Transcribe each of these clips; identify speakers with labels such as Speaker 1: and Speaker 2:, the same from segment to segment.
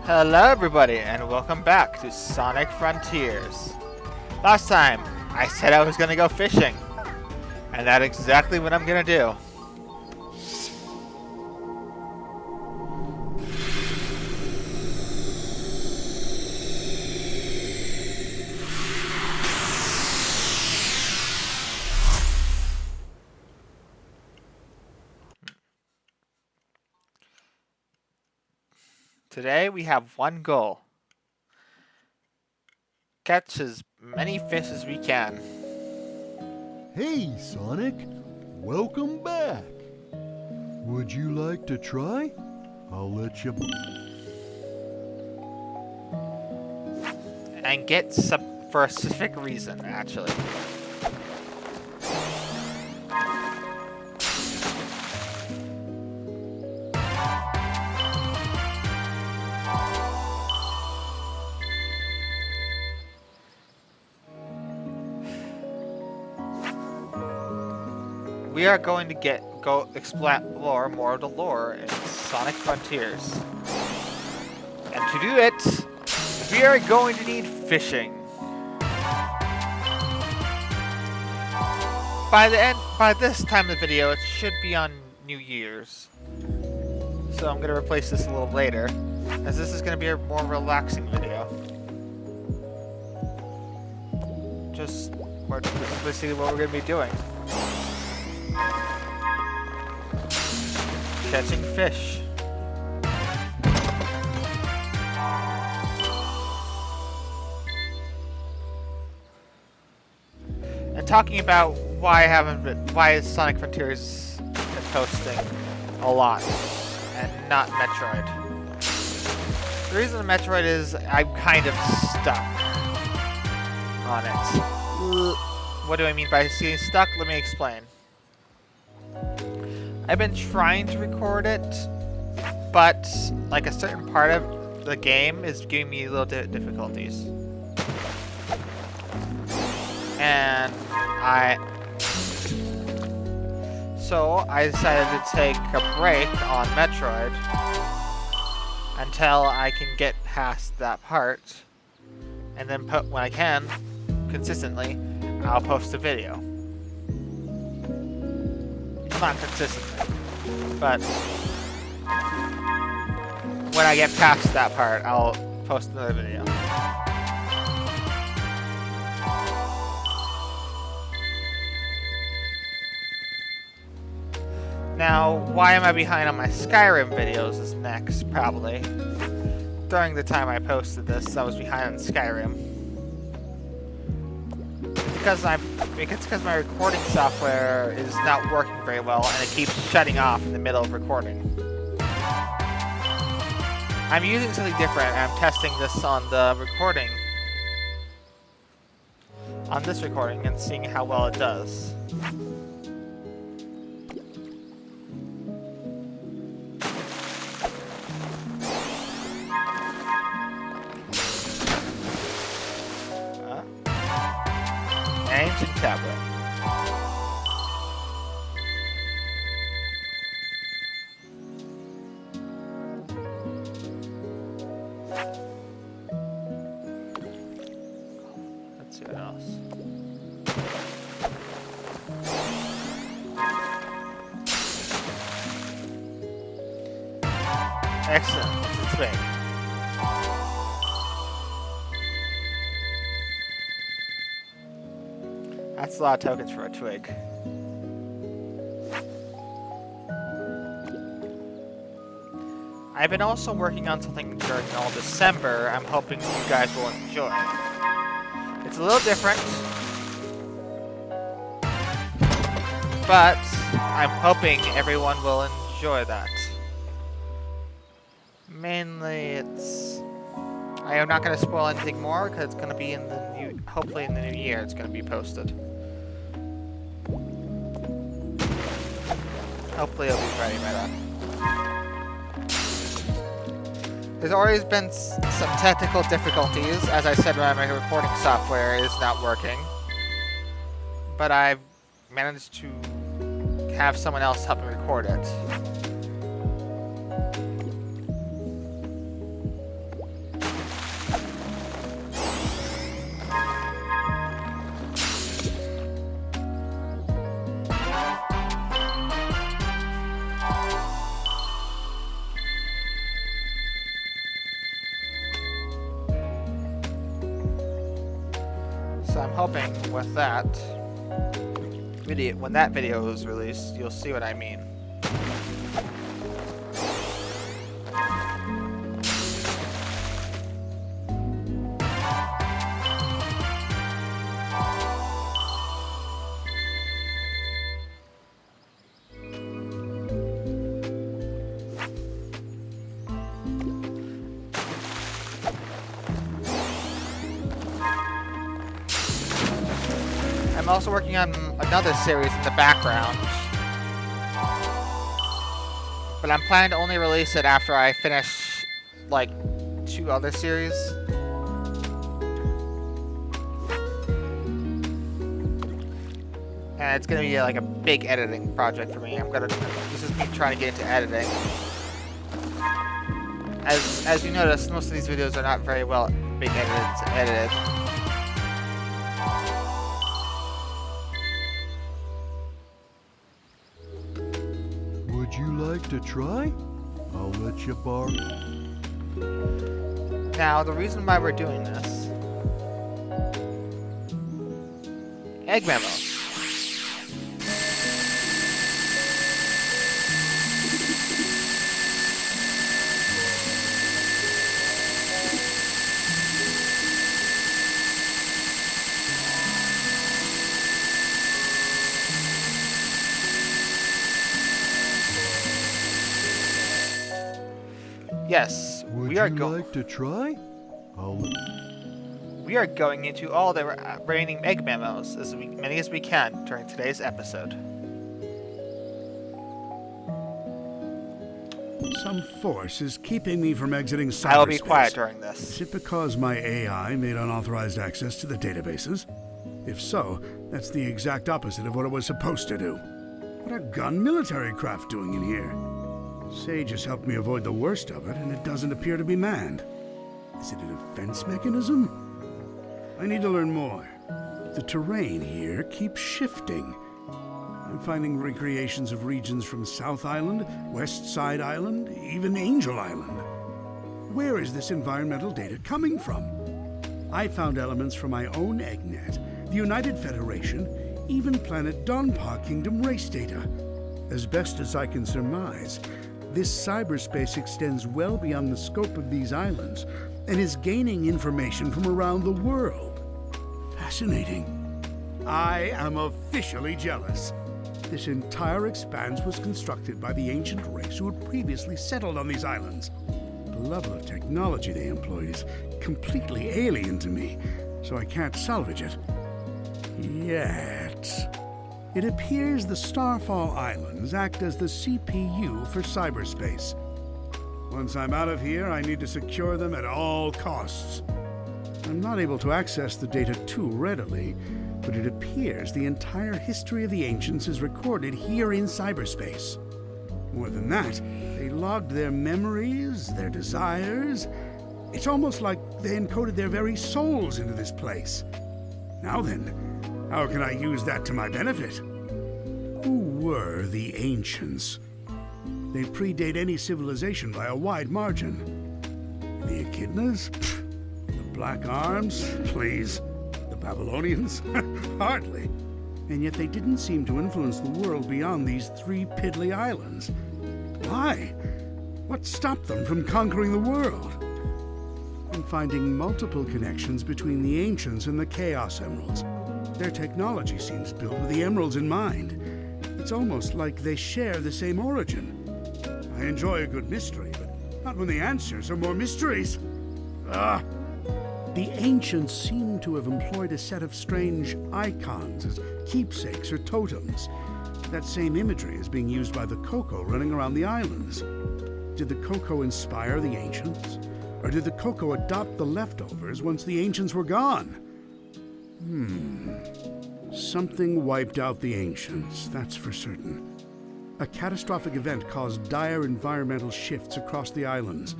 Speaker 1: Hello everybody and welcome back to Sonic Frontiers. Last time, I said I was gonna go fishing. And that's exactly what I'm gonna do. Today we have one goal. Catch as many fish as we can.
Speaker 2: Hey, Sonic. Welcome back. Would you like to try? I'll let you...
Speaker 1: And get for a specific reason, actually. We are going to go explore more of the lore in Sonic Frontiers. And to do it, we are going to need fishing. By this time of the video, it should be on New Year's. So I'm gonna replace this a little later, as this is gonna be a more relaxing video. This is basically what we're gonna be doing. Catching fish. And talking about why is Sonic Frontiers been posting a lot and not Metroid. The reason Metroid is I'm kind of stuck on it. What do I mean by being stuck? Let me explain. I've been trying to record it, but like a certain part of the game is giving me little difficulties. And so I decided to take a break on Metroid until I can get past that part, and then when I can, consistently, I'll post a video. Not consistently, but when I get past that part, I'll post another video. Now, why am I behind on my Skyrim videos is next, probably. During the time I posted this, I was behind on Skyrim. It's because my recording software is not working very well and it keeps shutting off in the middle of recording. I'm using something different and I'm testing this on the recording. On this recording and seeing how well it does. Ancient tablet. Let's see what else. Excellent. It's big. That's a lot of tokens for a twig. I've been also working on something during all December I'm hoping you guys will enjoy. It's a little different, but I'm hoping everyone will enjoy that. Mainly I am not going to spoil anything more because it's going to be hopefully in the new year it's going to be posted. Hopefully it'll be ready by then. There's always been some technical difficulties, as I said, when my recording software is not working. But I've managed to have someone else help me record it. So I'm hoping with that video, when that video is released, you'll see what I mean. I'm also working on another series in the background, but I'm planning to only release it after I finish like 2 other series. And it's gonna be like a big editing project for me. This is me trying to get into editing. As you notice, most of these videos are not very well big edited.
Speaker 2: Would you like to try? I'll let you borrow.
Speaker 1: Now, the reason why we're doing this... Egg memos. Yes,
Speaker 2: Would
Speaker 1: we are
Speaker 2: you like to try?
Speaker 1: We are going into all the remaining egg memos, as many as we can, during today's episode.
Speaker 3: Some force is keeping me from exiting cyberspace.
Speaker 1: I will be quiet during this.
Speaker 3: Is it because my AI made unauthorized access to the databases? If so, that's the exact opposite of what it was supposed to do. What are gun military craft doing in here? Sage has helped me avoid the worst of it, and it doesn't appear to be manned. Is it a defense mechanism? I need to learn more. The terrain here keeps shifting. I'm finding recreations of regions from South Island, West Side Island, even Angel Island. Where is this environmental data coming from? I found elements from my own EggNet, the United Federation, even planet Donpa Kingdom race data. As best as I can surmise, this cyberspace extends well beyond the scope of these islands and is gaining information from around the world. Fascinating. I am officially jealous. This entire expanse was constructed by the ancient race who had previously settled on these islands. The level of technology they employed is completely alien to me, so I can't salvage it. Yet. It appears the Starfall Islands act as the CPU for cyberspace. Once I'm out of here, I need to secure them at all costs. I'm not able to access the data too readily, but it appears the entire history of the Ancients is recorded here in cyberspace. More than that, they logged their memories, their desires. It's almost like they encoded their very souls into this place. Now then, how can I use that to my benefit? Who were the Ancients? They predate any civilization by a wide margin. The Echidnas? The Black Arms? Please. The Babylonians? Hardly. And yet they didn't seem to influence the world beyond these 3 piddly islands. Why? What stopped them from conquering the world? I'm finding multiple connections between the Ancients and the Chaos Emeralds. Their technology seems built with the Emeralds in mind. It's almost like they share the same origin. I enjoy a good mystery, but not when the answers are more mysteries. The Ancients seem to have employed a set of strange icons as keepsakes or totems. That same imagery is being used by the Koko running around the islands. Did the Koko inspire the Ancients? Or did the Koko adopt the leftovers once the Ancients were gone? Something wiped out the Ancients, that's for certain. A catastrophic event caused dire environmental shifts across the islands.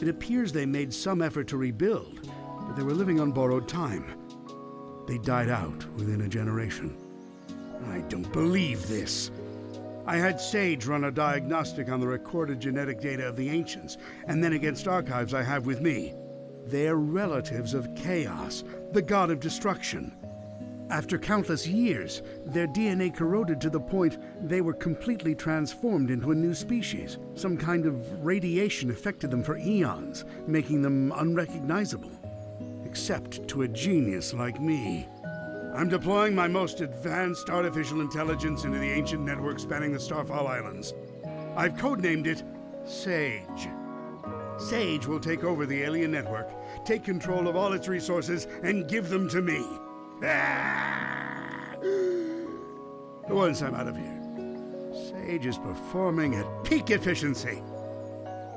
Speaker 3: It appears they made some effort to rebuild, but they were living on borrowed time. They died out within a generation. I don't believe this. I had Sage run a diagnostic on the recorded genetic data of the Ancients, and then against archives I have with me. They're relatives of Chaos, the god of destruction. After countless years, their DNA corroded to the point they were completely transformed into a new species. Some kind of radiation affected them for eons, making them unrecognizable. Except to a genius like me. I'm deploying my most advanced artificial intelligence into the ancient network spanning the Starfall Islands. I've codenamed it Sage. Sage will take over the alien network, take control of all its resources, and give them to me. Once I'm out of here, Sage is performing at peak efficiency.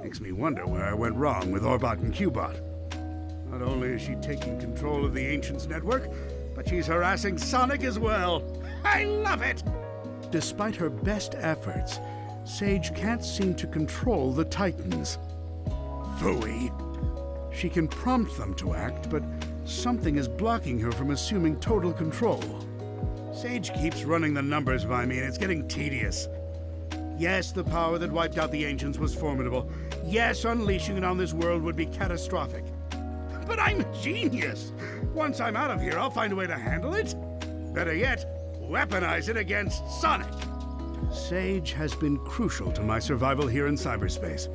Speaker 3: Makes me wonder where I went wrong with Orbot and Cubot. Not only is she taking control of the Ancients network, but she's harassing Sonic as well. I love it! Despite her best efforts, Sage can't seem to control the Titans. Phooey. She can prompt them to act, but something is blocking her from assuming total control. Sage keeps running the numbers by me, and it's getting tedious. Yes, the power that wiped out the Ancients was formidable. Yes, unleashing it on this world would be catastrophic. But I'm a genius! Once I'm out of here, I'll find a way to handle it. Better yet, weaponize it against Sonic. Sage has been crucial to my survival here in cyberspace.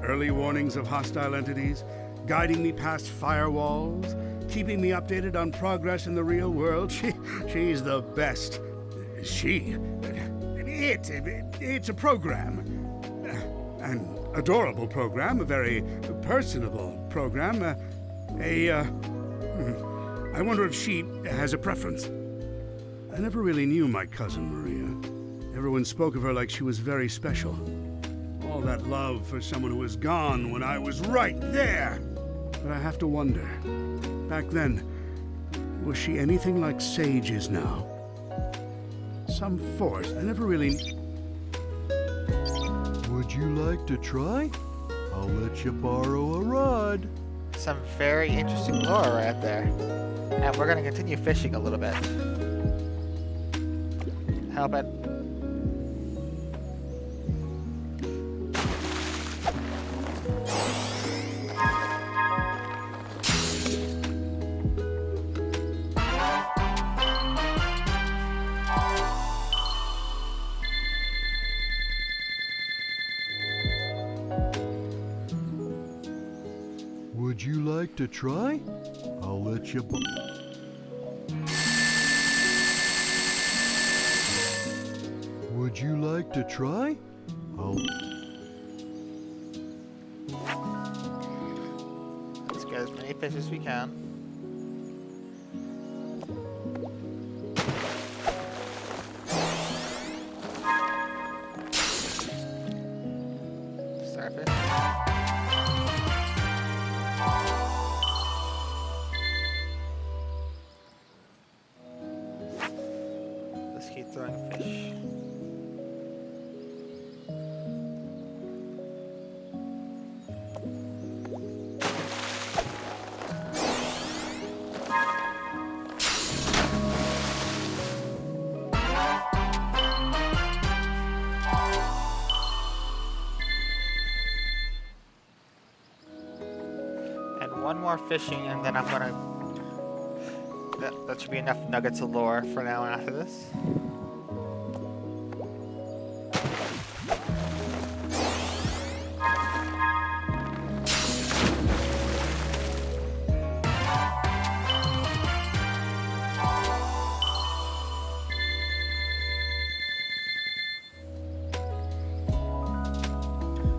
Speaker 3: Early warnings of hostile entities, guiding me past firewalls, keeping me updated on progress in the real world. She's the best. It's a program. An adorable program, a very personable program. I wonder if she has a preference. I never really knew my cousin Maria. Everyone spoke of her like she was very special. All that love for someone who was gone when I was right there. But I have to wonder, back then, was she anything like Sage is now? Some force, I never really...
Speaker 2: Would you like to try? I'll let you borrow a rod.
Speaker 1: Some very interesting lore right there. And we're gonna continue fishing a little bit. How about...
Speaker 2: Would you like to try? I'll let you Would you like to try?
Speaker 1: Let's get as many fish as we can. Starfish. Let's keep throwing fish. And one more fishing, and then I'm gonna... That should be enough nuggets of lore for now and after this.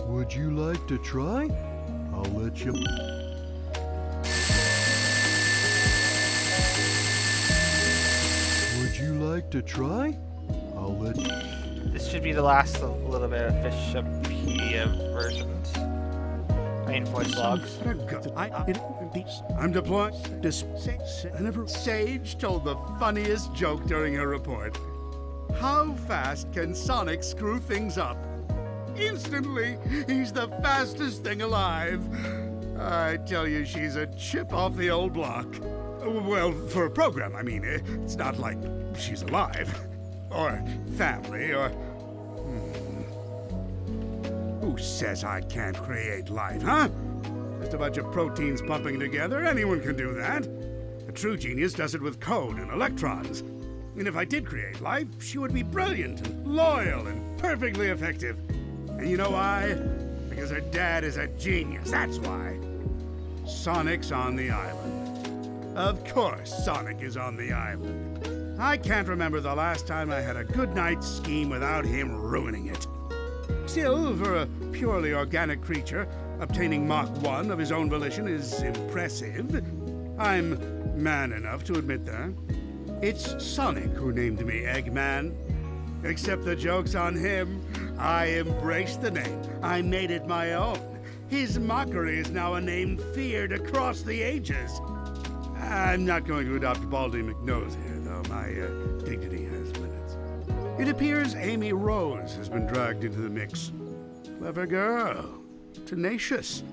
Speaker 2: Would you like to try? I'll let you... Would you like to try? I'll let you...
Speaker 1: This should be the last of a little bit of Fishopedia versions. Main voice logs.
Speaker 3: I'm deploying. Sage told the funniest joke during her report. How fast can Sonic screw things up? Instantly, he's the fastest thing alive. I tell you, she's a chip off the old block. Well, for a program, I mean. It's not like she's alive. Or family, or... Who says I can't create life, huh? Just a bunch of proteins pumping together. Anyone can do that. A true genius does it with code and electrons. And if I did create life, she would be brilliant and loyal and perfectly effective. And you know why? Because her dad is a genius. That's why. Sonic's on the island. Of course, Sonic is on the island. I can't remember the last time I had a good night's scheme without him ruining it. Still, for a purely organic creature, obtaining Mach 1 of his own volition is impressive. I'm man enough to admit that. It's Sonic who named me Eggman. Except the joke's on him. I embraced the name. I made it my own. His mockery is now a name feared across the ages. I'm not going to adopt Baldy McNose here, though. My dignity has limits. It appears Amy Rose has been dragged into the mix. Clever girl. Tenacious.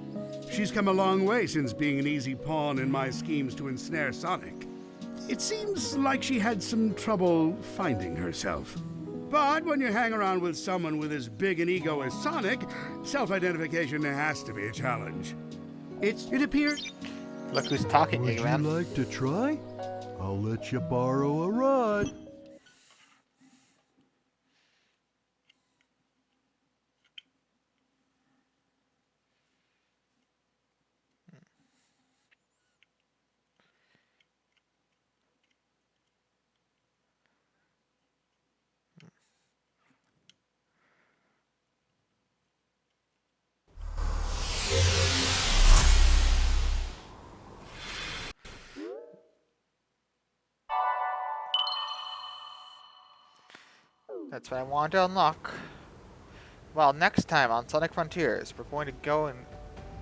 Speaker 3: She's come a long way since being an easy pawn in my schemes to ensnare Sonic. It seems like she had some trouble finding herself. But when you hang around with someone with as big an ego as Sonic, self-identification has to be a challenge. It appears...
Speaker 1: Look who's talking,
Speaker 2: Would you
Speaker 1: Eggman.
Speaker 2: like to try? I'll let you borrow a ride.
Speaker 1: That's what I want to unlock. Well, next time on Sonic Frontiers, we're going to go and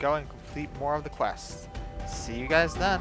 Speaker 1: complete more of the quests. See you guys then.